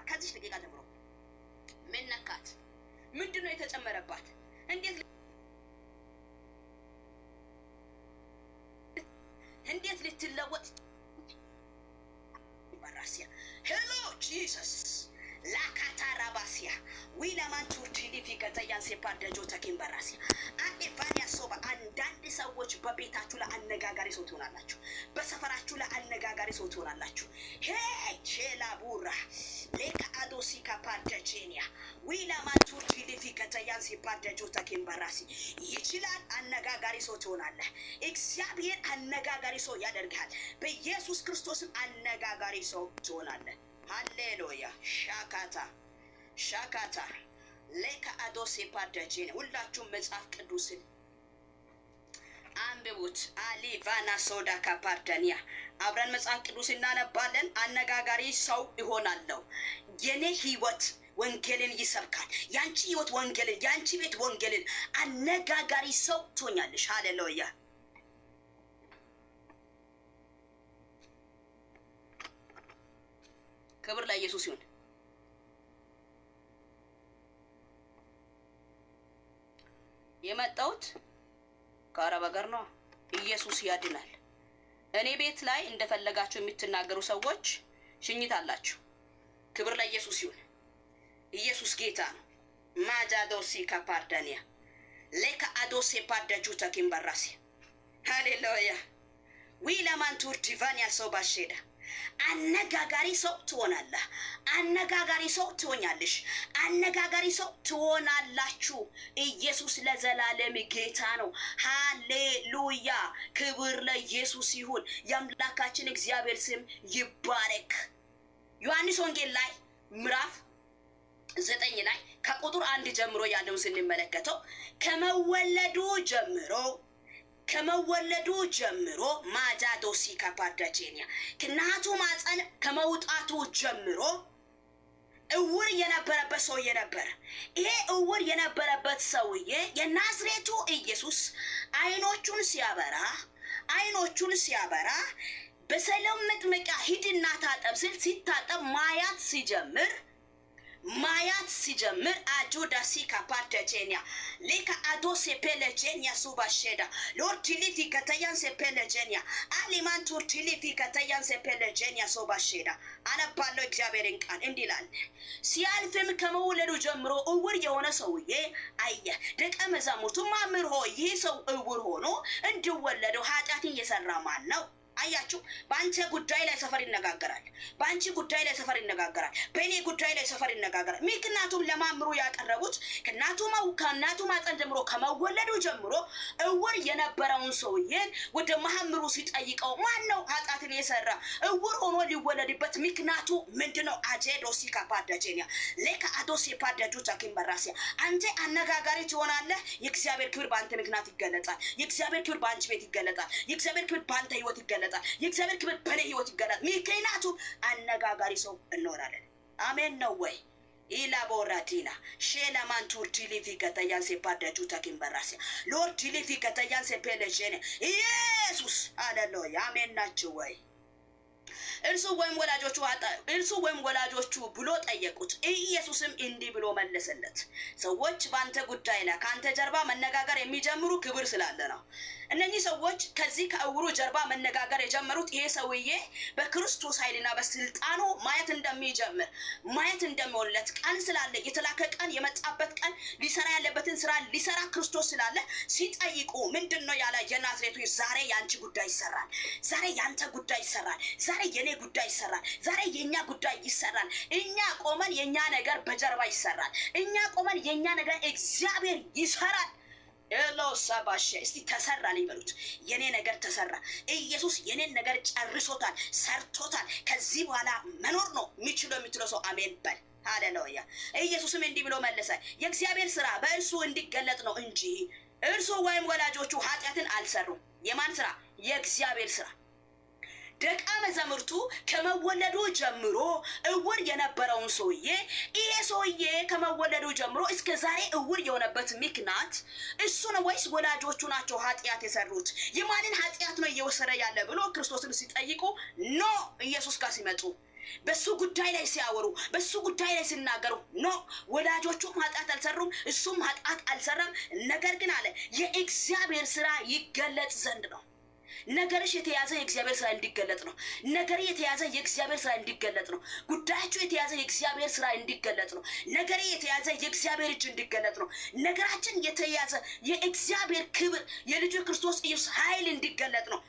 ከዚህ ደቂቃ ጀምሮ ምን ነካት? ምንድነው የተጨመረባት? እንዴት ልትለወጥ በራሲያ ሄሎ ጂሰስ ላካታራባሲያ ዊላማንቱ ቲሊፊ ከተያን ሴፓርደጆ ተኪን በራሲያ አኤቫኒያ ሶባ አንዳንድ ሰዎች በቤታችሁ ለአነጋጋሪ ሰው ትሆናላችሁ። በሰፈራችሁ ለአነጋጋሪ ሰው ትሆናላችሁ። ሄ ቼላቡራ ሌካ አዶሲ ካፓርደጄኒያ ዊላማንቱ ቲሊፊ ከተያን ሴፓርደጆ ተኪን በራሲ ይችላል። አነጋጋሪ ሰው ትሆናለህ። እግዚአብሔር አነጋጋሪ ሰው ያደርጋል። በኢየሱስ ክርስቶስም አነጋጋሪ ሰው ትሆናለህ። ሃሌሉያ ሻካታ ሌካ አዶሴ ፓርደጄን ሁላችሁም መጽሐፍ ቅዱስን አንብቡት። አሊ ቫና ሶዳ ካፓርዳኒያ አብረን መጽሐፍ ቅዱስ እናነባለን። አነጋጋሪ ሰው ይሆናለሁ። የኔ ህይወት ወንጌልን ይሰብካል። ያንቺ ህይወት ወንጌልን፣ ያንቺ ቤት ወንጌልን አነጋጋሪ ሰው ትሆኛለሽ። ሃሌሉያ ክብር ለኢየሱስ ይሁን። የመጣሁት ከአረብ ሀገር ነው። ኢየሱስ ያድናል። እኔ ቤት ላይ እንደፈለጋችሁ የምትናገሩ ሰዎች ሽኝት አላችሁ። ክብር ለኢየሱስ ይሁን። ኢየሱስ ጌታ ነው። ማጃዶሲ ካፓርዳኒያ ሌካ አዶሴ ፓርዳጁ ተኪን በራሲ ሃሌሉያ ዊላማንቱር ዲቫኒያ ሰው ባሼዳ አነጋጋሪ ሰው ትሆናለህ። አነጋጋሪ ሰው ትሆኛለሽ። አነጋጋሪ ሰው ትሆናላችሁ። ኢየሱስ ለዘላለም ጌታ ነው። ሃሌሉያ ክብር ለኢየሱስ ይሁን። የአምላካችን እግዚአብሔር ስም ይባረክ። ዮሐንስ ወንጌል ላይ ምዕራፍ 9 ላይ ከቁጥር 1 ጀምሮ ያለውን ስንመለከተው ከመወለዱ ጀምሮ ማጃዶሲ ካፓርዳጄኒያ ከናቱ ማፀን ከመውጣቱ ጀምሮ እውር የነበረበት ሰውዬ ነበር። ይሄ እውር የነበረበት ሰውዬ የናዝሬቱ ኢየሱስ አይኖቹን ሲያበራ በሰሎም መጥመቂያ ሂድና ታጠብ ሲል ሲታጠብ ማያት ሲጀምር አጆዳሲ ካፓርዳጄኒያ ሌካ አዶሴ ፔለጄኒያ ሱባሼዳ ሎርቲሊቲ ከተያን ሴፔለጄኒያ አሊማንቱር ቲሊቲ ከተያን ሴፔለጄኒያ ሱባሼዳ አነባለው እግዚአብሔርን ቃል እንዲላል። ሲያልፍም ከመወለዱ ጀምሮ እውር የሆነ ሰውዬ አየ። ደቀ መዛሙርቱ መምህር ሆይ ይህ ሰው እውር ሆኖ እንዲወለደው ኃጢአትን እየሰራ ማን ነው? አያችሁ፣ በአንተ ጉዳይ ላይ ሰፈር ይነጋገራል። በአንቺ ጉዳይ ላይ ሰፈር ይነጋገራል። በእኔ ጉዳይ ላይ ሰፈር ይነጋገራል። ምክንያቱም ለማምሩ ያቀረቡት ከናቱ ማፀን ጀምሮ ከመወለዱ ጀምሮ እውር የነበረውን ሰውዬን ወደ ማምሩ ሲጠይቀው ማን ነው ኃጢአትን የሰራ እውር ሆኖ ሊወለድበት ምክንያቱ ምንድነው? አጄዶሲ ካፓርዳጄኒያ ሌካ አዶሲ ፓርዳጁ ታኪን በራሲያ አንተ አነጋጋሪ ትሆናለህ። የእግዚአብሔር ክብር በአንተ ምክንያት ይገለጣል። የእግዚአብሔር ክብር በአንቺ ቤት ይገለጣል። የእግዚአብሔር ክብር በአንተ ህይወት ይገለጣል። የእግዚአብሔር ክብር በኔ ህይወት ይገለጣል። ምክንያቱም አነጋጋሪ ሰው እንሆናለን። አሜን ነው ወይ? ኢላቦራቲና ሼላማንቱር ቲሊፊ ከተያን ሴፓርዳጁ ታኪን በራሲያ ሎርድ ቲሊፊ ከተያን ሴፔለጄኔ ኢየሱስ ሃሌሉያ አሜን ናችሁ ወይ? እርሱ ወይም ወላጆቹ ብሎ ጠየቁት። ኢየሱስም እንዲህ ብሎ መለሰለት፣ ሰዎች በአንተ ጉዳይ ላይ ከአንተ ጀርባ መነጋገር የሚጀምሩ ክብር ስላለ ነው። እነኚህ ሰዎች ከዚህ ከእውሩ ጀርባ መነጋገር የጀመሩት ይሄ ሰውዬ በክርስቶስ ኃይልና በስልጣኑ ማየት እንደሚሆንለት ቀን ስላለ የተላከ ቀን የመጣበት ቀን ሊሰራ ያለበትን ስራ ሊሰራ ክርስቶስ ስላለ ሲጠይቁ ምንድነው ያለ? የናዝሬቱ ዛሬ ያንቺ ጉዳይ ይሰራል። ዛሬ ያንተ ጉዳይ ይሰራል። ዛሬ የኔ ጉዳይ ይሰራል። ዛሬ የኛ ጉዳይ ይሰራል። እኛ ቆመን የኛ ነገር በጀርባ ይሰራል። እኛ ቆመን የኛ ነገር እግዚአብሔር ይሰራል። ኤሎ ሳባሽ እስቲ ተሰራ ሊበሉት የኔ ነገር ተሰራ። ኢየሱስ የኔን ነገር ጨርሶታል፣ ሰርቶታል። ከዚህ በኋላ መኖር ነው የሚችለው ሰው አሜን በል። ሃሌሉያ። ኢየሱስም እንዲህ ብሎ መለሰ፣ የእግዚአብሔር ስራ በእርሱ እንዲገለጥ ነው እንጂ እርሱ ወይም ወላጆቹ ኃጢአትን አልሰሩም። የማን ስራ? የእግዚአብሔር ስራ። ደቀ መዛሙርቱ ከመወለዱ ጀምሮ እውር የነበረውን ሰውዬ ይሄ ሰውዬ ከመወለዱ ጀምሮ እስከ ዛሬ እውር የሆነበት ምክንያት እሱ ነው ወይስ ወላጆቹ ናቸው ኃጢአት የሰሩት? የማንን ኃጢአት ነው እየወሰደ ያለ ብሎ ክርስቶስን ሲጠይቁ ኖ ኢየሱስ ጋር ሲመጡ በሱ ጉዳይ ላይ ሲያወሩ በሱ ጉዳይ ላይ ሲናገሩ ኖ ወላጆቹም ኃጢአት አልሰሩም እሱም ኃጢአት አልሰራም። ነገር ግን አለ የእግዚአብሔር ስራ ይገለጥ ዘንድ ነው። ነገርሽ የተያዘ የእግዚአብሔር ስራ እንዲገለጥ ነው። ነገር የተያዘ የእግዚአብሔር ስራ እንዲገለጥ ነው። ጉዳያችሁ የተያዘ የእግዚአብሔር ስራ እንዲገለጥ ነው። ነገር የተያዘ የእግዚአብሔር እጅ እንዲገለጥ ነው። ነገራችን የተያዘ የእግዚአብሔር ክብር የልጁ ክርስቶስ ኢየሱስ ኃይል እንዲገለጥ ነው።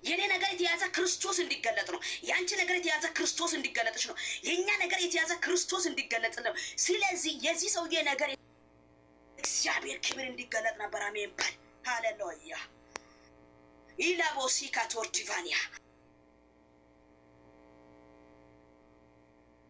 የኔ ነገር የተያዘ ክርስቶስ እንዲገለጥ ነው። ያንቺ ነገር የተያዘ ክርስቶስ እንዲገለጥሽ ነው። የኛ ነገር የተያዘ ክርስቶስ እንዲገለጥ ነው። ስለዚህ የዚህ ሰውዬ ነገር እግዚአብሔር ክብር እንዲገለጥ ነበር። አሜን ባል ሃሌሉያ ኢላቦሲ ካቶርቲቫኒያ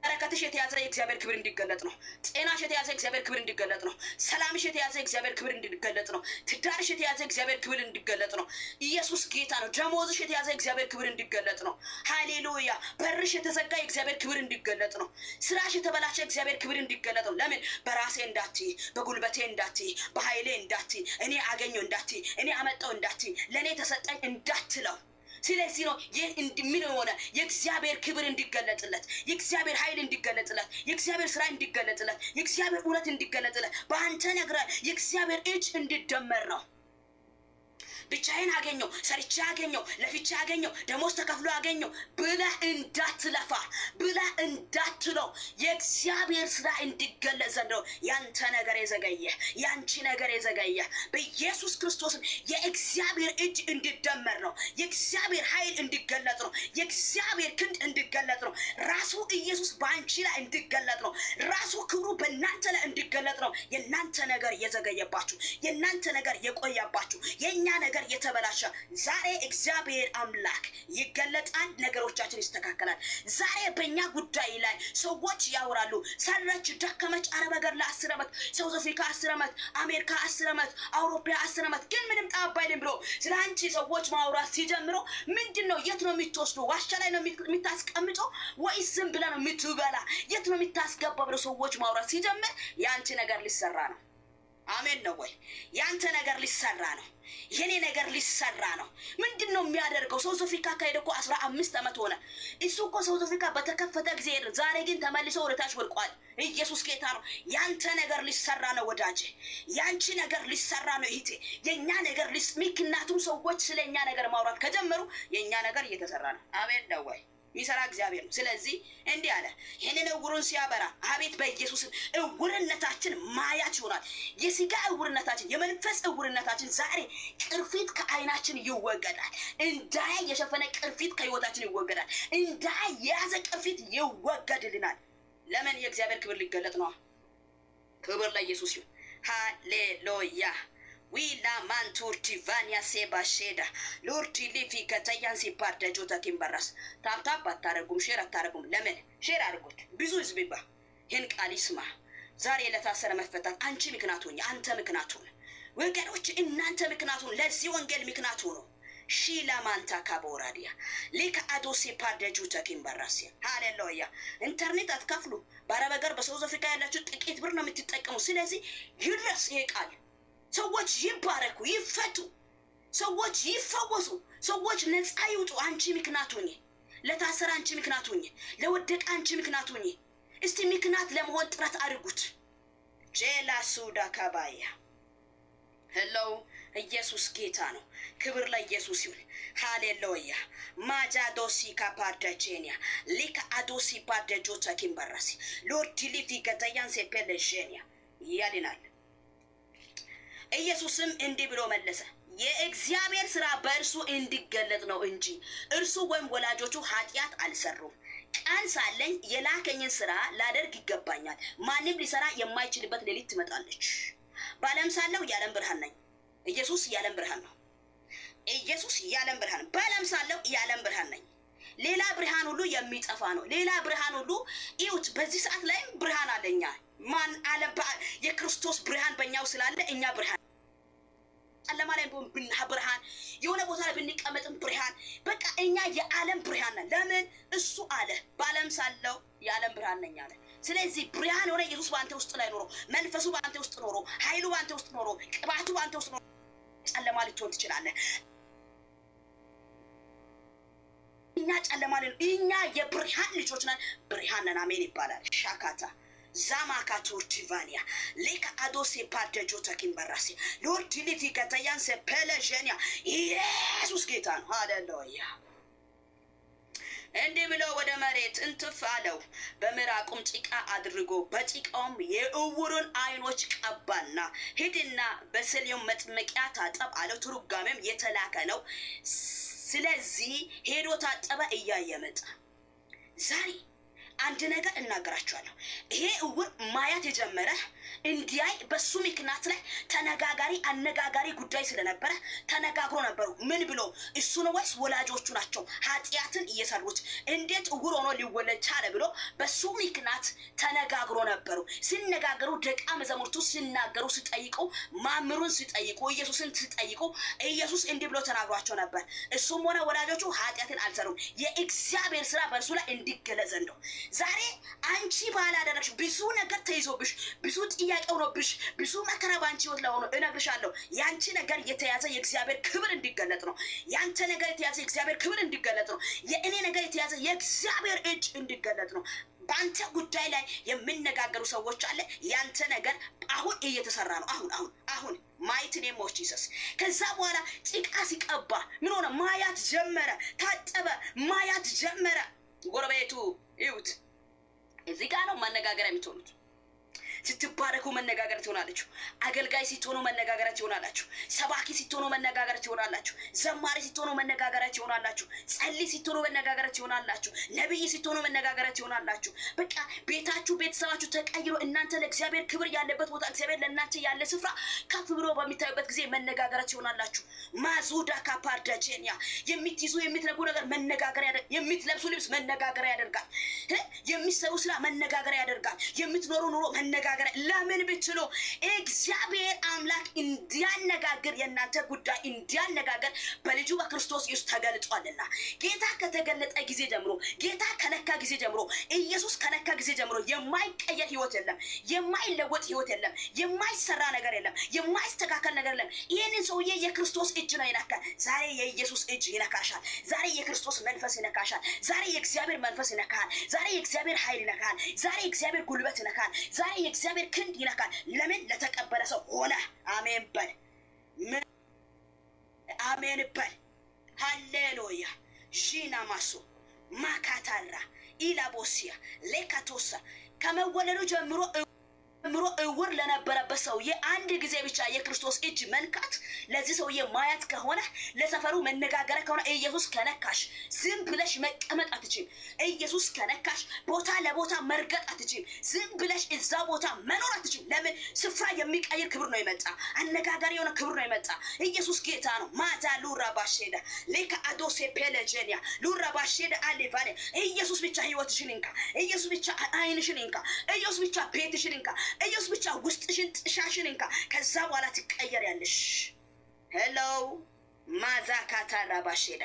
በረከትሽ የተያዘ የእግዚአብሔር ክብር እንዲገለጥ ነው። ጤናሽ የተያዘ የእግዚአብሔር ክብር እንዲገለጥ ነው። ሰላምሽ የተያዘ የእግዚአብሔር ክብር እንዲገለጥ ነው። ትዳርሽ የተያዘ የእግዚአብሔር ክብር እንዲገለጥ ነው። ኢየሱስ ጌታ ነው። ደሞዝሽ የተያዘ የእግዚአብሔር ክብር እንዲገለጥ ነው። ሃሌሉያ በርሽ የተዘጋ የእግዚአብሔር ክብር እንዲገለጥ ነው። ስራሽ የተበላሸ የእግዚአብሔር ክብር እንዲገለጥ ነው። ለምን በራሴ እንዳትይ፣ በጉልበቴ እንዳትይ፣ በኃይሌ እንዳትይ፣ እኔ አገኘው እንዳትይ፣ እኔ አመጣው እንዳትይ፣ ለኔ ተሰጠኝ እንዳትለው። ስለዚህ ነው ይህ እንደሚለው ሆነ የእግዚአብሔር ክብር እንዲገለጥለት፣ የእግዚአብሔር ኃይል እንዲገለጥለት፣ የእግዚአብሔር ስራ እንዲገለጥለት፣ የእግዚአብሔር እውነት እንዲገለጥለት፣ በአንተ ነገር የእግዚአብሔር እጅ እንዲደመር ነው። ብቻዬን አገኘው፣ ሰርቼ አገኘው፣ ለፍቼ አገኘው፣ ደሞዝ ተከፍሎ አገኘው ብለህ እንዳትለፋ፣ ብለህ እንዳትለው የእግዚአብሔር ስራ እንዲገለጽ ዘንድ ነው ያንተ ነገር የዘገየ፣ ያንቺ ነገር የዘገየ። በኢየሱስ ክርስቶስ የእግዚአብሔር እጅ እንዲደመር ነው። የእግዚአብሔር ኃይል እንዲገለጥ ነው። የእግዚአብሔር ክንድ እንዲገለጥ ነው። ራሱ ኢየሱስ በአንቺ ላይ እንዲገለጥ ነው። ራሱ ክብሩ በእናንተ ላይ እንዲገለጥ ነው። የእናንተ ነገር የዘገየባችሁ፣ የእናንተ ነገር የቆያባችሁ፣ የእኛ ነገር የተበላሸ ዛሬ እግዚአብሔር አምላክ ይገለጣል። ነገሮቻችን ይስተካከላል። ዛሬ በእኛ ጉዳይ ላይ ሰዎች ያወራሉ። ሰረች፣ ደከመች፣ አረብ ሀገር ለ10 ዓመት፣ ሳውዝ አፍሪካ 10 ዓመት፣ አሜሪካ 10 ዓመት፣ አውሮፓ 10 ዓመት ግን ምንም ጣባይልም ብሎ ስለ አንቺ ሰዎች ማውራት ሲጀምሩ ምንድነው? የት ነው የምትወስዱ? ዋሻ ላይ ነው የምታስቀምጠው ወይስ ዝም ብለህ ነው የምትበላ? የት ነው የምታስገባ ብሎ ሰዎች ማውራት ሲጀምር ያንቺ ነገር ሊሰራ ነው። አሜን ነው ወይ? ያንተ ነገር ሊሰራ ነው። የኔ ነገር ሊሰራ ነው። ምንድነው የሚያደርገው? ሳውዝ አፍሪካ ካሄደ እኮ 15 ዓመት ሆነ። እሱ እኮ ሳውዝ አፍሪካ በተከፈተ ጊዜ ዛሬ ግን ተመልሶ ወደታች ወድቋል። ኢየሱስ ጌታ ነው። ያንተ ነገር ሊሰራ ነው ወዳጄ። ያንቺ ነገር ሊሰራ ነው እህቴ። የኛ ነገር ምክንያቱም ሰዎች ስለኛ ነገር ማውራት ከጀመሩ የኛ ነገር እየተሰራ ነው። አሜን ነው ወይ? ሚሰራ እግዚአብሔር ነው። ስለዚህ እንዲህ አለ፣ ይህንን እውሩን ሲያበራ አቤት በኢየሱስ እውርነታችን ማያት ይሆናል። የስጋ እውርነታችን፣ የመንፈስ እውርነታችን ዛሬ ቅርፊት ከዓይናችን ይወገዳል። እንዳይ የሸፈነ ቅርፊት ከህይወታችን ይወገዳል። እንዳይ የያዘ ቅርፊት ይወገድልናል። ለምን? የእግዚአብሔር ክብር ሊገለጥ ነው። ክብር ለኢየሱስ ይሁን። ሃሌሉያ ዊላ ማንቱርቲ ቫኒያ ሴባሼዳ ሎርቲ ሊፊ ከተያን ሲፓርደ ጆታ ኪምበራስ ታፕታፕ አታረጉም፣ ሼር አታረጉም። ለምን? ሼር አድርጉት። ብዙ ህዝብ ይባ ይህን ቃል ይስማ። ዛሬ ለታሰረ መፈታት አንቺ ምክንያቱኝ፣ አንተ ምክንያቱን፣ ወገኖች እናንተ ምክንያቱን፣ ለዚህ ወንጌል ምክንያቱ ነው። ሺላ ማንታ ካቦራዲያ ሊካ አዶሲ ፓርደ ጆታ ኪምበራስ ሃሌሉያ። ኢንተርኔት አትከፍሉ። በአረብ ሀገር በሳውዝ አፍሪካ ያላችሁ ጥቂት ብር ነው የምትጠቀሙ። ስለዚህ ይድረስ ይሄ ቃል። ሰዎች ይባረኩ፣ ይፈቱ፣ ሰዎች ይፈወሱ፣ ሰዎች ነፃ ይውጡ። አንቺ ምክንያት ሁኚ። ለታሰረ አንቺ ምክንያት ሁኚ። ለወደቀ አንቺ ምክንያት ሁኚ። እስቲ ምክንያት ለመሆን ጥረት አድርጉት። ጄላ ሱዳ ካባያ ሄሎ ኢየሱስ ጌታ ነው። ክብር ለኢየሱስ ይሁን። ሃሌሉያ ማጃዶሲ ካፓርዳቼኒያ ሊካ አዶሲ ፓርዳጆታ ኪምበራሲ ሎርድ ሊፊ ከተያን ሴፔለጄኒያ ያድናል። ኢየሱስም እንዲህ ብሎ መለሰ፣ የእግዚአብሔር ስራ በእርሱ እንዲገለጥ ነው እንጂ እርሱ ወይም ወላጆቹ ኃጢአት አልሰሩም። ቀን ሳለኝ የላከኝን ስራ ላደርግ ይገባኛል። ማንም ሊሰራ የማይችልበት ሌሊት ትመጣለች። በዓለም ሳለሁ የዓለም ብርሃን ነኝ። ኢየሱስ የዓለም ብርሃን ነው። ኢየሱስ የዓለም ብርሃን፣ በዓለም ሳለሁ የዓለም ብርሃን ነኝ። ሌላ ብርሃን ሁሉ የሚጠፋ ነው። ሌላ ብርሃን ሁሉ ይውት በዚህ ሰዓት ላይም ብርሃን አለኛ ማን አለ? የክርስቶስ ብርሃን በእኛው ስላለ እኛ ብርሃን ጨለማ ላይ ብርሃን፣ የሆነ ቦታ ላይ ብንቀመጥም ብርሃን፣ በቃ እኛ የዓለም ብርሃን ነን። ለምን? እሱ አለ በዓለም ሳለው የዓለም ብርሃን ነኝ አለ። ስለዚህ ብርሃን የሆነ ኢየሱስ በአንተ ውስጥ ላይ ኖሮ፣ መንፈሱ በአንተ ውስጥ ኖሮ፣ ኃይሉ በአንተ ውስጥ ኖሮ፣ ቅባቱ በአንተ ውስጥ ኖሮ ጨለማ ልትሆን ትችላለህ። እኛ ጨለማ ነን፣ እኛ የብርሃን ልጆች ነን። ብርሃን ነን። አሜን ይባላል። ሻካታ ዛማካቱ ቲቫኒያ ሌካ አዶሴ ፓርደጆ ተኪምበራሲ ሎርድ ሊቲ ከተያንሰ ፔለጀኒያ ኢየሱስ ጌታ ነው። ሃሌሉያ። እንዲህ ብሎ ወደ መሬት እንትፍ አለው። በምራቁም ጭቃ አድርጎ በጭቃውም የእውሩን አይኖች ቀባና ሂድና በሰሊሆም መጥመቂያ ታጠብ አለው። ትርጓሜም የተላከ ነው። ስለዚህ ሄዶ ታጠበ፣ እያየ መጣ። ዛሬ አንድ ነገር እናገራችኋለሁ። ይሄ እውር ማየት የጀመረ እንዲያይ በሱ ምክንያት ላይ ተነጋጋሪ አነጋጋሪ ጉዳይ ስለነበረ ተነጋግሮ ነበሩ። ምን ብሎ እሱ ነው ወይስ ወላጆቹ ናቸው ኃጢአትን እየሰሩት? እንዴት እውር ሆኖ ሊወለድ ቻለ ብሎ በሱ ምክንያት ተነጋግሮ ነበሩ። ሲነጋገሩ ደቀ መዛሙርቱ ሲናገሩ ሲጠይቁ፣ ማምሩን ሲጠይቁ፣ ኢየሱስን ሲጠይቁ ኢየሱስ እንዲህ ብሎ ተናግሯቸው ነበር። እሱም ሆነ ወላጆቹ ኃጢአትን አልሰሩም፣ የእግዚአብሔር ስራ በእርሱ ላይ እንዲገለጽ ነው። ዛሬ አንቺ ባላደረግሽ ብዙ ነገር ተይዞብሽ ብዙ ጥያቄ ሆኖብሽ ብዙ መከራ ባንቺ ህይወት ላይ ሆኖ እነግርሻለሁ፣ ያንቺ ነገር የተያዘ የእግዚአብሔር ክብር እንዲገለጥ ነው። ያንተ ነገር የተያዘ የእግዚአብሔር ክብር እንዲገለጥ ነው። የእኔ ነገር የተያዘ የእግዚአብሔር እጅ እንዲገለጥ ነው። በአንተ ጉዳይ ላይ የሚነጋገሩ ሰዎች አለ። ያንተ ነገር አሁን እየተሰራ ነው። አሁን ማየት ነው ሞች ኢየሱስ። ከዛ በኋላ ጭቃ ሲቀባ ምን ሆነ? ማያት ጀመረ። ታጠበ፣ ማያት ጀመረ። ጎረቤቱ ይሁት እዚህ ጋር ነው መነጋገሪያ የምትሆኑት። ስትባረኩ መነጋገር ትሆናላችሁ። አገልጋይ ስትሆኑ መነጋገር ትሆናላችሁ። ሰባኪ ስትሆኑ መነጋገር ትሆናላችሁ። ዘማሪ ስትሆኑ መነጋገር ትሆናላችሁ። ጸልይ ስትሆኑ መነጋገር ትሆናላችሁ። ነብይ ስትሆኑ መነጋገር ትሆናላችሁ። በቃ ቤታችሁ ቤተሰባችሁ ተቀይሮ እናንተ ለእግዚአብሔር ክብር ያለበት ቦታ እግዚአብሔር ለእናንተ ያለ ስፍራ ከፍ ብሎ በሚታዩበት ጊዜ መነጋገር ትሆናላችሁ። ማዙዳ ካፓርዳጄኒያ የምትይዙ የምትነጉ ነገር መነጋገር ያደርጋል። የምትለብሱ ልብስ መነጋገር ያደርጋል። የሚሰሩ ስራ መነጋገር ያደርጋል። የምትኖሩ ኑሮ መነጋገር ለምን ብትሉ እግዚአብሔር አምላክ እንዲያነጋግር የእናንተ ጉዳይ እንዲያነጋግር በልጁ በክርስቶስ ኢየሱስ ተገልጧልና ጌታ ከተገለጠ ጊዜ ጀምሮ ጌታ ከነካ ጊዜ ጀምሮ ኢየሱስ ከነካ ጊዜ ጀምሮ የማይቀየር ህይወት የለም፣ የማይለወጥ ህይወት የለም፣ የማይሰራ ነገር የለም፣ የማይስተካከል ነገር የለም። ይህንን ሰውዬ የክርስቶስ እጅ ነው ይነካል። ዛሬ የኢየሱስ እጅ ይነካሻል። ዛሬ የክርስቶስ መንፈስ ይነካሻል። ዛሬ የእግዚአብሔር መንፈስ ይነካል። ዛሬ የእግዚአብሔር ኃይል ይነካል። ዛሬ የእግዚአብሔር ጉልበት ይነካል። ዛሬ የእግዚአብሔር ክንድ ይነካል። ለምን? ለተቀበለ ሰው ሆነ። አሜን በል። አሜን በል። ሃሌሉያ። ሺና ማሶ ማካታራ ኢላቦሲያ ሌካቶሳ ከመወለዱ ጀምሮ እውር ለነበረበት ሰውዬ አንድ ጊዜ ብቻ የክርስቶስ እጅ መንካት ለዚህ ሰውዬ ማየት ከሆነ ለሰፈሩ መነጋገር ከሆነ ኢየሱስ ከነካሽ ዝም ብለሽ መቀመጥ አትችይም። ኢየሱስ ከነካሽ ቦታ ለቦታ መርገጥ አትችይም። ዝም ብለሽ እዛ ቦታ መኖር አትችይም። ለምን? ስፍራ የሚቀይር ክብር ነው የመጣ። አነጋጋሪ የሆነ ክብር ነው የመጣ። ኢየሱስ ጌታ ነው። ማታ ሉራ ባሼዳ ሌካ አዶሴ ፔለጀኒያ ሉራ ባሼዳ አሌቫኔ ኢየሱስ ብቻ ህይወትሽን እንካ። ኢየሱስ ብቻ አይንሽን እንካ። ኢየሱስ ብቻ ቤትሽን እንካ። ኢየሱስ ብቻ ውስጥሽን ጥሻሽን እንካ። ከዛ በኋላ ትቀየሪያለሽ። ሄሎ ማዛካታ ላባሼዳ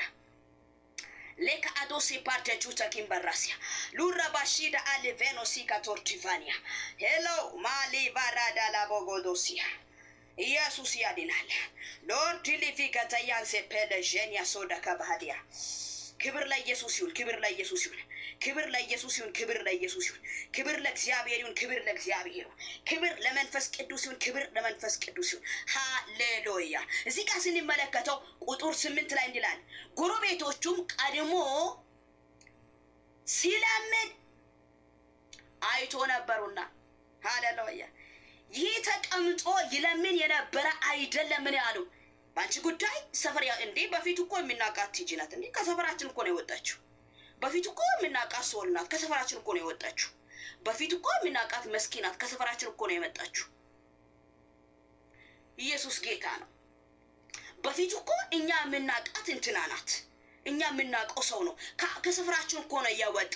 ሌካ አዶሲ ፓርቴቹ ተኪምበራሲያ ሉራ ባሺዳ አሌቬኖሲ ካቶርቲቫኒያ ሄሎ ማሊ ባራዳ ላቦጎዶሲያ ኢየሱስ ያድናል። ሎርድ ሊፊ ከተያንሴ ፔለጀኒያ ሶዳ ከባሃዲያ ክብር ለኢየሱስ ይሁን። ክብር ለኢየሱስ ይሁን። ክብር ለኢየሱስ ይሁን። ክብር ለኢየሱስ ይሁን። ክብር ለእግዚአብሔር ይሁን። ክብር ለእግዚአብሔር ይሁን። ክብር ለመንፈስ ቅዱስ ይሁን። ክብር ለመንፈስ ቅዱስ ይሁን። ሃሌሉያ። እዚህ ጋር ስንመለከተው ቁጥር 8 ላይ እንዲላል ጎረቤቶቹም ቀድሞ ሲለምን አይቶ ነበሩና፣ ሃሌሉያ። ይህ ተቀምጦ ይለምን የነበረ አይደለምን ያሉ ባንቺ ጉዳይ ሰፈር እንዴ በፊት እኮ የሚናቃት ቲጂ ናት እንዴ ከሰፈራችን እኮ ነው የወጣችው። በፊት እኮ የሚናቃት ሶል ናት ከሰፈራችን እኮ ነው የወጣችው። በፊት እኮ የሚናቃት መስኪን ናት ከሰፈራችን እኮ ነው የመጣችው። ኢየሱስ ጌታ ነው። በፊት እኮ እኛ የምናቃት እንትና ናት። እኛ የምናውቀው ሰው ነው ከሰፈራችን እኮ ነው ያወጣ።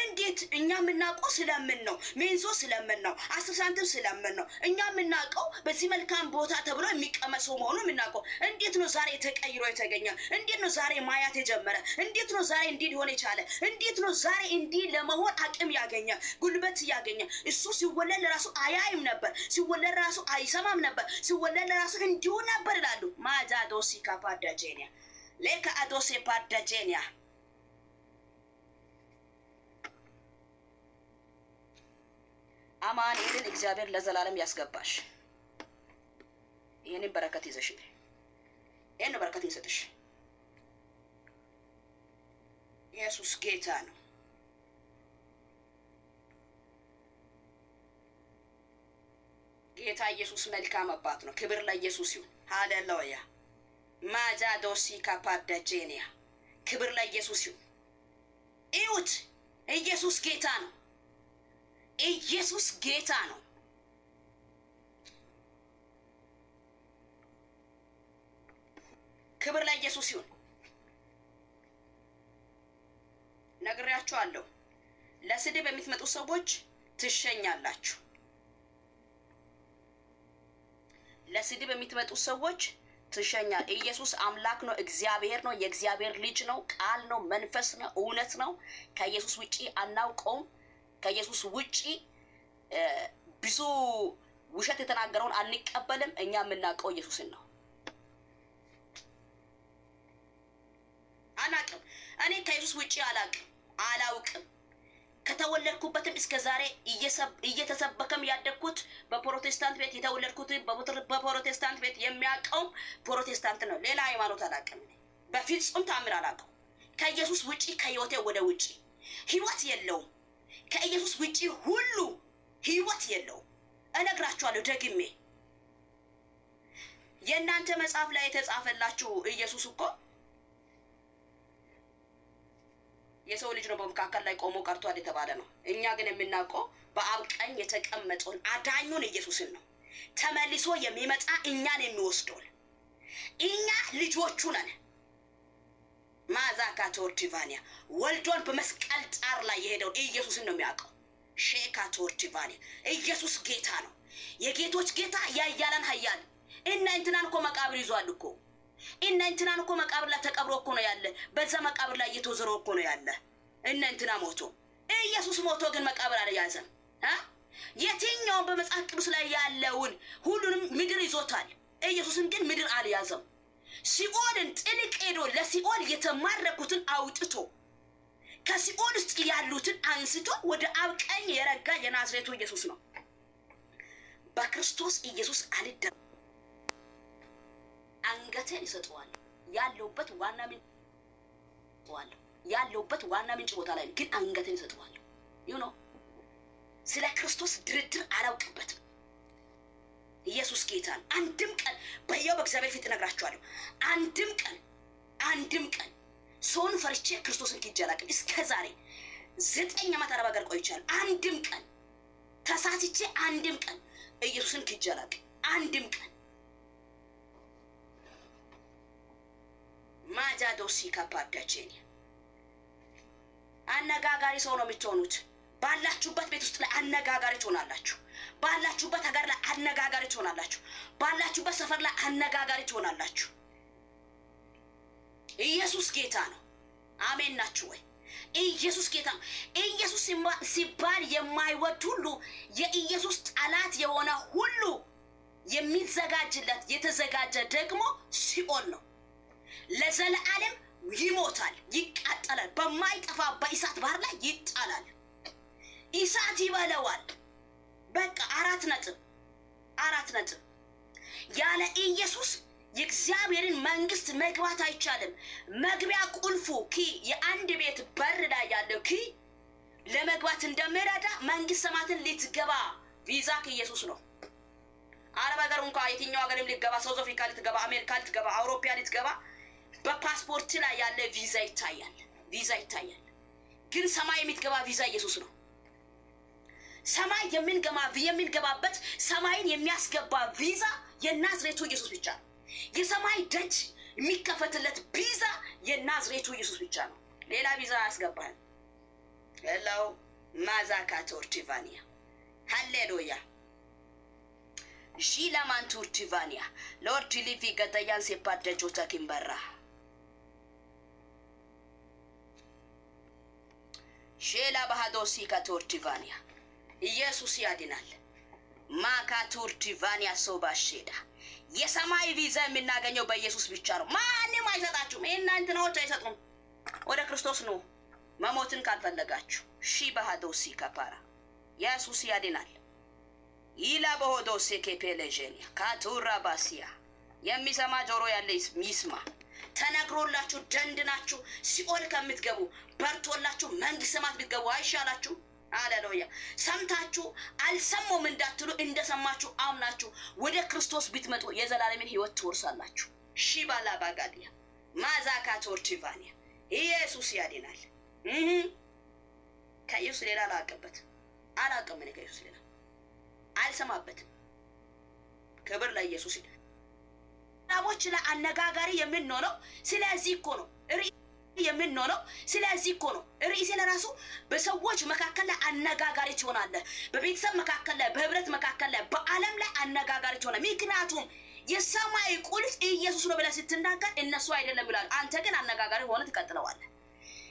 እንዴት? እኛ የምናውቀው ስለምን ነው? ሜንዞ ስለምን ነው? 10 ሳንቲም ስለምን ነው? እኛ የምናውቀው በዚህ መልካም ቦታ ተብሎ የሚቀመጥ ሰው መሆኑን የምናውቀው። እንዴት ነው ዛሬ ተቀይሮ የተገኘ? እንዴት ነው ዛሬ ማያት የጀመረ? እንዴት ነው ዛሬ እንዲህ ሊሆን የቻለ? እንዴት ነው ዛሬ እንዲህ ለመሆን አቅም ያገኘ ጉልበት ያገኘ? እሱ ሲወለድ ለራሱ አያይም ነበር። ሲወለድ ለራሱ አይሰማም ነበር። ሲወለድ ለራሱ እንዲሁ ነበር ይላሉ። ማጃዶሲ ካፓዳጄኒያ ሌካ አዶሴ ፓርዳጄኒያ አማኑኤልን እግዚአብሔር ለዘላለም ያስገባሽ። ይሄንን በረከት ይዘሽ ይሄን በረከት ይሰጥሽ። ኢየሱስ ጌታ ነው። ጌታ ኢየሱስ መልካም አባት ነው። ክብር ለኢየሱስ ይሁን። ሃሌሉያ ማጃዶሲ ካፓዳጄኒያ ክብር ለኢየሱስ ይሁን። እዩት፣ ኢየሱስ ጌታ ነው። ኢየሱስ ጌታ ነው። ክብር ለኢየሱስ ይሁን። ነግሬያችኋለሁ። ለስድብ የምትመጡ ሰዎች ትሸኛላችሁ። ለስድብ የምትመጡ ሰዎች ትሸኛል። ኢየሱስ አምላክ ነው፣ እግዚአብሔር ነው፣ የእግዚአብሔር ልጅ ነው፣ ቃል ነው፣ መንፈስ ነው፣ እውነት ነው። ከኢየሱስ ውጪ አናውቀውም። ከኢየሱስ ውጪ ብዙ ውሸት የተናገረውን አንቀበልም። እኛ የምናውቀው ኢየሱስን ነው። አናውቅም። እኔ ከኢየሱስ ውጪ አላውቅም። ከተወለድኩበትም እስከ ዛሬ እየተሰበከም ያደግኩት በፕሮቴስታንት ቤት የተወለድኩት በፕሮቴስታንት ቤት የሚያውቀው ፕሮቴስታንት ነው። ሌላ ሃይማኖት አላውቅም። በፍጹም ታምር አላውቅም። ከኢየሱስ ውጪ ከህይወቴ ወደ ውጪ ህይወት የለውም። ከኢየሱስ ውጪ ሁሉ ህይወት የለውም። እነግራችኋለሁ ደግሜ። የእናንተ መጽሐፍ ላይ የተጻፈላችሁ ኢየሱስ እኮ የሰው ልጅ ነው በመካከል ላይ ቆሞ ቀርቷል የተባለ ነው። እኛ ግን የምናውቀው በአብ ቀኝ የተቀመጠውን አዳኙን ኢየሱስን ነው። ተመልሶ የሚመጣ እኛን የሚወስደው እኛ ልጆቹ ነን። ማዛካ ቶርቲቫኒያ ወልዶን በመስቀል ጣር ላይ የሄደው ኢየሱስን ነው የሚያውቀው። ሼካ ቶርቲቫኒያ ኢየሱስ ጌታ ነው። የጌቶች ጌታ ያያለን ኃያል እና እንትናን እኮ መቃብር ይዟል እኮ እና እንትናን እኮ መቃብር ላይ ተቀብሮ እኮ ነው ያለ። በዛ መቃብር ላይ እየተወዘረው እኮ ነው ያለ። እና እንትና ሞቶ ኢየሱስ ሞቶ ግን መቃብር አልያዘም። የትኛውን በመጽሐፍ ቅዱስ ላይ ያለውን ሁሉንም ምድር ይዞታል። ኢየሱስን ግን ምድር አልያዘም። ሲኦልን ጥልቅ ሄዶ ለሲኦል የተማረኩትን አውጥቶ ከሲኦል ውስጥ ያሉትን አንስቶ ወደ አብ ቀኝ የረጋ የናዝሬቱ ኢየሱስ ነው። በክርስቶስ ኢየሱስ አንገቴን ይሰጠዋል። ያለውበት ዋና ምንጭ ቦታ ላይ ግን አንገቴን ይሰጠዋል። ስለ ክርስቶስ ድርድር አላውቅበትም። ኢየሱስ ጌታን አንድም ቀን በእግዚአብሔር ፊት እነግራችኋለሁ። አንድም ቀን ሰውን ፈርቼ ክርስቶስን ክጄ አላውቅም። እስከ ዛሬ 9 ዓመት አረብ ሀገር ቆይቻለሁ። አንድም ቀን ተሳስቼ አንድም ቀን ኢየሱስን ክጄ አላውቅም። አንድም ቀን ማጃዶሲ ካፓዳቼኒ አነጋጋሪ ሰው ነው የምትሆኑት። ባላችሁበት ቤት ውስጥ ላይ አነጋጋሪ ትሆናላችሁ። ባላችሁበት ሀገር ላይ አነጋጋሪ ትሆናላችሁ። ባላችሁበት ሰፈር ላይ አነጋጋሪ ትሆናላችሁ። ኢየሱስ ጌታ ነው። አሜን ናችሁ ወይ? ኢየሱስ ጌታ ነው። ኢየሱስ ሲባል የማይወድ ሁሉ የኢየሱስ ጠላት የሆነ ሁሉ የሚዘጋጅለት የተዘጋጀ ደግሞ ሲኦል ነው። ለዘላለም ይሞታል፣ ይቃጠላል፣ በማይጠፋ በእሳት ባህር ላይ ይጣላል። እሳት ይበለዋል። በቃ 4 ነጥብ። ያለ ኢየሱስ የእግዚአብሔርን መንግስት መግባት አይቻልም። መግቢያ ቁልፉ የአንድ ቤት በር ላይ ያለው ለመግባት እንደሚረዳ መንግስት ሰማያትን ልትገባ ቪዛ ከኢየሱስ ነው። አረብ ሀገር እንኳን የትኛው ሀገርም ልትገባ፣ ሳውዝ አፍሪካ ልትገባ፣ አሜሪካ ልትገባ፣ አውሮፓ ልትገባ በፓስፖርት ላይ ያለ ቪዛ ይታያል። ግን ሰማይ የምትገባ ቪዛ ኢየሱስ ነው። ሰማይ የምንገባበት ሰማይን የሚያስገባ ቪዛ የናዝሬቱ ኢየሱስ ብቻ ነው። የሰማይ ደጅ የሚከፈትለት ቪዛ የናዝሬቱ ኢየሱስ ብቻ ነው። ሌላ ቪዛ አያስገባል። ሄሎ ማዛካ ቶርቲቫኒያ ሃሌሉያ ሺላማን ቶርቲቫኒያ ሎርድ ሊቪ ገዳያን ሴፓደጆታ ኪምበራ ሼላ ባህዶሲ ካቶርቲቫኒያ ኢየሱስ ያድናል። ማካቶርቲቫኒያ ሶባሼዳ የሰማይ ቪዛ የምናገኘው በኢየሱስ ብቻ ነው። ማንም አይሰጣችሁም። እናንተ ነው አይሰጡም። ወደ ክርስቶስ ነው መሞትን ካልፈለጋችሁ። ሺ ባህዶሲ ካፓራ ኢየሱስ ያድናል። ኢላ በሆዶ ሴኬፔለጀኒያ ካቱራ ባሲያ የሚሰማ ጆሮ ያለ ይስማ። ተነግሮላችሁ ደንድናችሁ ሲኦል ከምትገቡ በርቶላችሁ መንግሥተ ሰማያት ብትገቡ አይሻላችሁ? ሃሌሉያ። ሰምታችሁ አልሰማም እንዳትሉ እንደሰማችሁ አምናችሁ ወደ ክርስቶስ ብትመጡ የዘላለምን ሕይወት ትወርሳላችሁ። ሺባላ ባጋዲያ ማዛካ ቶርቲቫኒያ ኢየሱስ ያድናል። ከኢየሱስ ሌላ አላውቅም እኔ ከኢየሱስ ሌላ አልሰማበትም። ክብር ለኢየሱስ ይሁን። ሰዎች ለአነጋጋሪ የምንሆነው ስለዚህ እኮ ነው። የምንሆነው ስለዚህ እኮ ነው። ርዕሴ ለራሱ በሰዎች መካከል ላይ አነጋጋሪ ትሆናለህ። በቤተሰብ መካከል ላይ፣ በህብረት መካከል ላይ፣ በዓለም ላይ አነጋጋሪ ትሆናለህ። ምክንያቱም የሰማይ ቁልፍ ኢየሱስ ነው ብለህ ስትናገር እነሱ አይደለም ይላል። አንተ ግን አነጋጋሪ ሆነ ትቀጥለዋለህ።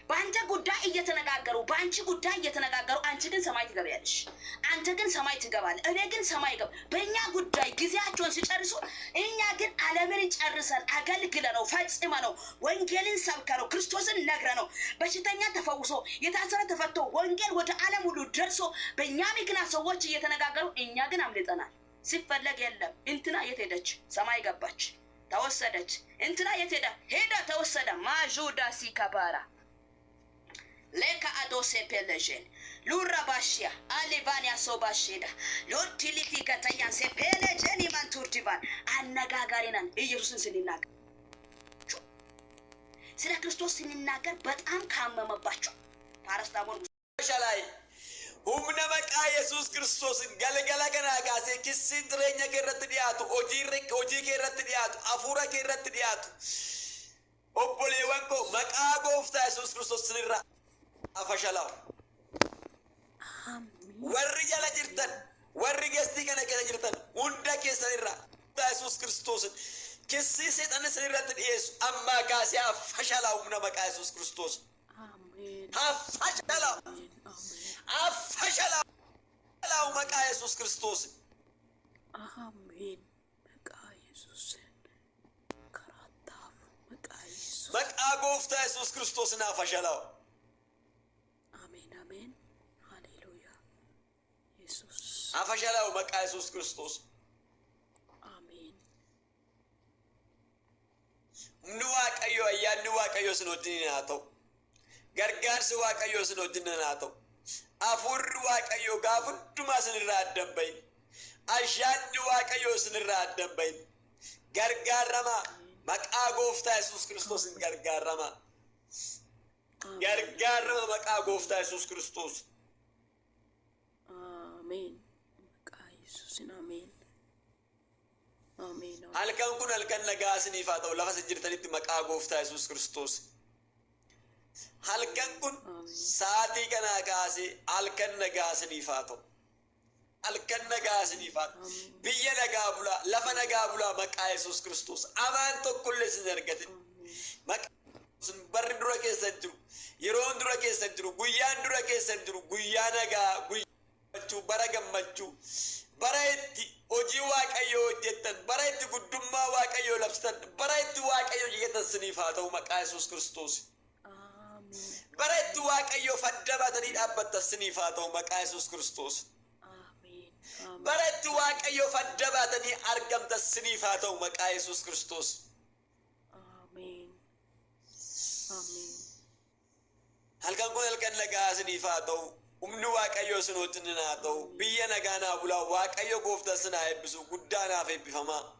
በአንተ ጉዳይ እየተነጋገሩ፣ በአንቺ ጉዳይ እየተነጋገሩ፣ አንቺ ግን ሰማይ ትገቢያለሽ። አንተ ግን ሰማይ ትገባለህ። እኔ ግን ሰማይ ገብ በእኛ ጉዳይ ጊዜያቸውን ሲጨርሱ፣ እኛ ግን ዓለምን ጨርሰን አገልግለነው ፈጽመነው ወንጌልን ሰብከነው ክርስቶስን ነግረነው በሽተኛ ተፈውሶ የታሰረ ተፈቶ ወንጌል ወደ ዓለም ሁሉ ደርሶ በእኛ ምክንያት ሰዎች እየተነጋገሩ፣ እኛ ግን አምልጠናል። ሲፈለግ የለም። እንትና የት ሄደች? ሰማይ ገባች፣ ተወሰደች። እንትና የት ሄዳ ተወሰደ። ማጁዳ ሲካባራ ለካ አዶሴ ፔለጀን ሉራ ባሽያ አሊባንያ ሶባሽዳ ሎቲሊቲ ከተያን ሴፔለጀን ይማንቱርቲቫን አነጋጋሪ ነን። ኢየሱስን ስንናገር ስለ ክርስቶስ ስንናገር በጣም ካመመባቸው ፓራስታሞን ሻላይ ሁምነ መቃ ኢየሱስ ክርስቶስ ገለገለ ገና ጋሴ ክሲን ትሬኛ ከረት ዲያቱ ኦጂ ከረት ዲያቱ አፉራ ከረት ዲያቱ ኦቦሌ ወንኮ መቃ ጎፍታ ኢየሱስ ክርስቶስ ስንራ አፈሻላው ወሪ ጀለ ጅርተን ወሪ ገስቲ ከነ ከነ ጅርተን ሁንዳ ከሰንራ ኢየሱስ ክርስቶስ ክሲ ሰይጣን ስንራት ዲየሱ አማ ጋሴ አፈሻላው ምነ መቃ ኢየሱስ ክርስቶስ አሜን አፈሻላው አፈሻላው መቃ ኢየሱስ ክርስቶስ አሜን መቃ ኢየሱስ ከራታፍ መቃ ኢየሱስ መቃ ጎፍታ ኢየሱስ ክርስቶስና አፈሻላው አሜን አሜን ሃሌሉያ ኢየሱስ አፈሻላው መቃ ኢየሱስ ክርስቶስ አሜን ንዋቀዮ ያንዋቀዮ ስኖድናቶ ገርጋርስ ዋቀዮ ስኖድናቶ አፉር ዋቀዮ ጋፍዱማ ስንራደበይ አሻድ ዋቀዮ ስንራደበይ ገርጋረማ መቃ ጎፍታ ኢየሱስ ክርስቶስን ገርጋረማ መቃ ጎፍታ ኢየሱስ ክርስቶስ አሜን መቃ ኢየሱስን አሜን አሜን አልከን ኩን አልከን ነጋስን ይፋተው ለፈስ ጅርተኒት መቃ ጎፍታ ኢየሱስ ክርስቶስ halkan kun saati kana kaase halkan nagaasni faato halkan nagaasni faato biyya nagaa bula lafa nagaa bula maqaa Yesuus Kiristoos amaan tokkollee sin argatin maqaa barri dura keessa jiru yeroon dura keessa jiru guyyaan dura keessa jiru guyyaa nagaa guyyachuu bara gammachuu bara itti hojii waaqayyoo hojjettan bara itti guddummaa waaqayyoo labsatan bara itti waaqayyoo jigatan siniif haa ta'u maqaa Yesuus Kiristoos بريت واقعيو فدباتني دابتا سنيفاتو مقا يسوس كريستوس آمين بريت واقعيو فدباتني أرقمت سنيفاتو مقا يسوس كريستوس آمين آمين هل كان كون هل كان لقا سنيفاتو ومنو واقعيو سنوتنناتو بيانا غانا بلا واقعيو قوفتا سنا يبسو قدانا في بفما